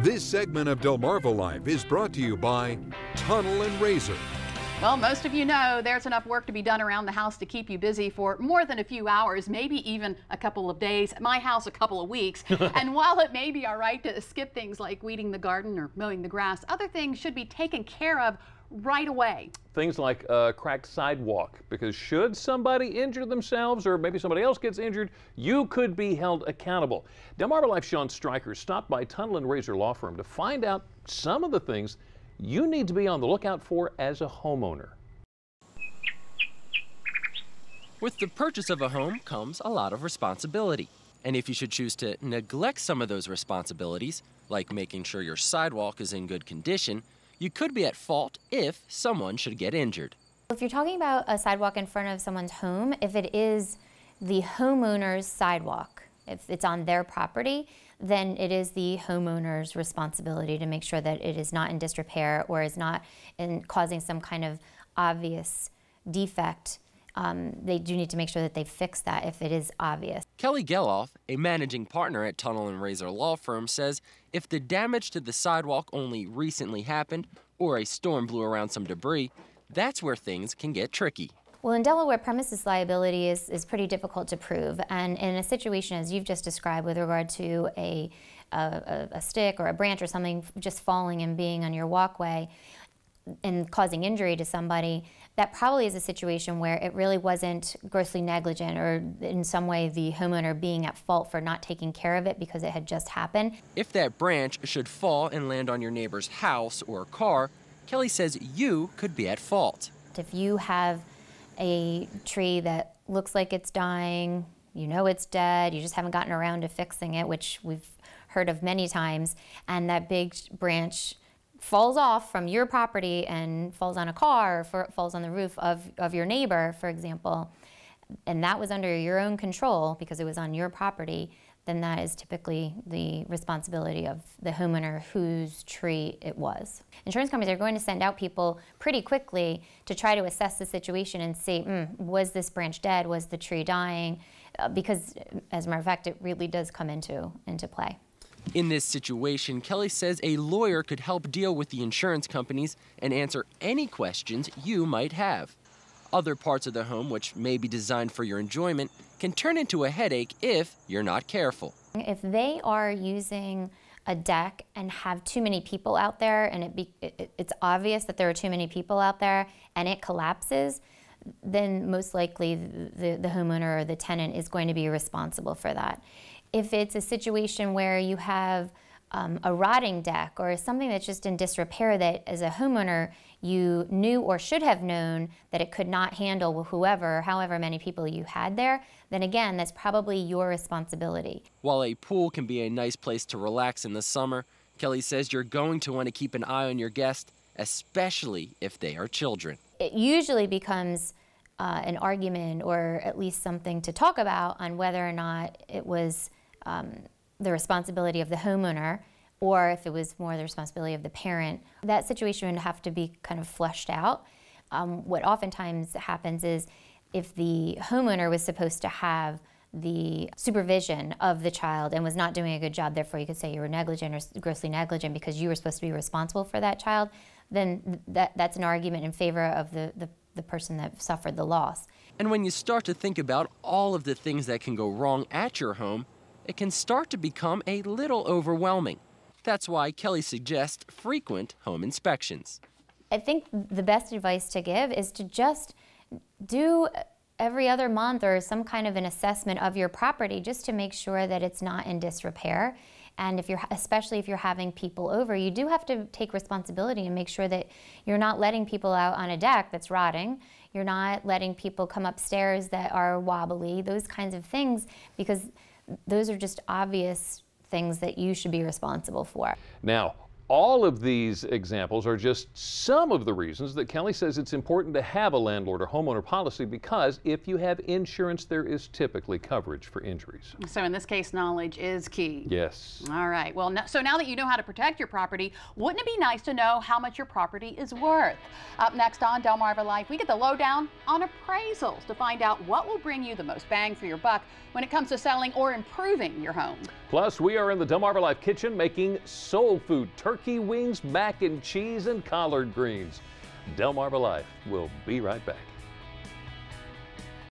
This segment of Delmarva Life is brought to you by Tunnell and Raysor. Well, most of you know there's enough work to be done around the house to keep you busy for more than a few hours, maybe even a couple of days. At my house, a couple of weeks. And while it may be all right to skip things like weeding the garden or mowing the grass, other things should be taken care of right away. Things like a cracked sidewalk, because should somebody injure themselves or maybe somebody else gets injured, you could be held accountable. Delmarva Life's Sean Stryker stopped by Tunnell and Raysor Law Firm to find out some of the things you need to be on the lookout for as a homeowner. With the purchase of a home comes a lot of responsibility. And if you should choose to neglect some of those responsibilities, like making sure your sidewalk is in good condition, you could be at fault if someone should get injured. If you're talking about a sidewalk in front of someone's home, if it is the homeowner's sidewalk, if it's on their property, then it is the homeowner's responsibility to make sure that it is not in disrepair or is not causing some kind of obvious defect. They do need to make sure that they fix that if it is obvious. Kelly Gallof, a managing partner at Tunnell and Raysor Law Firm, says if the damage to the sidewalk only recently happened or a storm blew around some debris, that's where things can get tricky. Well, in Delaware, premises liability is pretty difficult to prove, and in a situation as you've just described with regard to a stick or a branch or something just falling and being on your walkway and causing injury to somebody, that probably is a situation where it really wasn't grossly negligent or in some way the homeowner being at fault for not taking care of it because it had just happened. If that branch should fall and land on your neighbor's house or car, Kelly says you could be at fault. If you have a tree that looks like it's dying, you know it's dead, you just haven't gotten around to fixing it, which we've heard of many times, and that big branch falls off from your property and falls on a car or falls on the roof of your neighbor, for example, and that was under your own control because it was on your property, then that is typically the responsibility of the homeowner whose tree it was. Insurance companies are going to send out people pretty quickly to try to assess the situation and see, was this branch dead, was the tree dying? Because, as a matter of fact, it really does come into play. In this situation, Kelly says a lawyer could help deal with the insurance companies and answer any questions you might have. Other parts of the home, which may be designed for your enjoyment, can turn into a headache if you're not careful. If they are using a deck and have too many people out there and it's obvious that there are too many people out there and it collapses, then most likely the homeowner or the tenant is going to be responsible for that. If it's a situation where you have a rotting deck or something that's just in disrepair that as a homeowner you knew or should have known that it could not handle however many people you had there, then again, that's probably your responsibility. While a pool can be a nice place to relax in the summer, Kelly says you're going to want to keep an eye on your guests, especially if they are children. It usually becomes an argument or at least something to talk about on whether or not it was the responsibility of the homeowner or if it was more the responsibility of the parent. That situation would have to be kind of fleshed out. What oftentimes happens is if the homeowner was supposed to have the supervision of the child and was not doing a good job, therefore you could say you were negligent or grossly negligent because you were supposed to be responsible for that child, then that's an argument in favor of the person that suffered the loss. And when you start to think about all of the things that can go wrong at your home, it can start to become a little overwhelming. That's why Kelly suggests frequent home inspections. I think the best advice to give is to just do every other month or some kind of an assessment of your property just to make sure that it's not in disrepair. And especially if you're having people over, you do have to take responsibility and make sure that you're not letting people out on a deck that's rotting. You're not letting people come upstairs that are wobbly, those kinds of things, because those are just obvious things that you should be responsible for. Now, All of these examples are just some of the reasons that Kelly says it's important to have a landlord or homeowner policy, because if you have insurance, there is typically coverage for injuries. So in this case, knowledge is key. Yes. All right. Well, so now that you know how to protect your property, wouldn't it be nice to know how much your property is worth? Up next on Delmarva Life, we get the lowdown on appraisals to find out what will bring you the most bang for your buck when it comes to selling or improving your home. Plus, we are in the Delmarva Life kitchen making soul food, turkey wings, mac and cheese, and collard greens. Delmarva Life will be right back.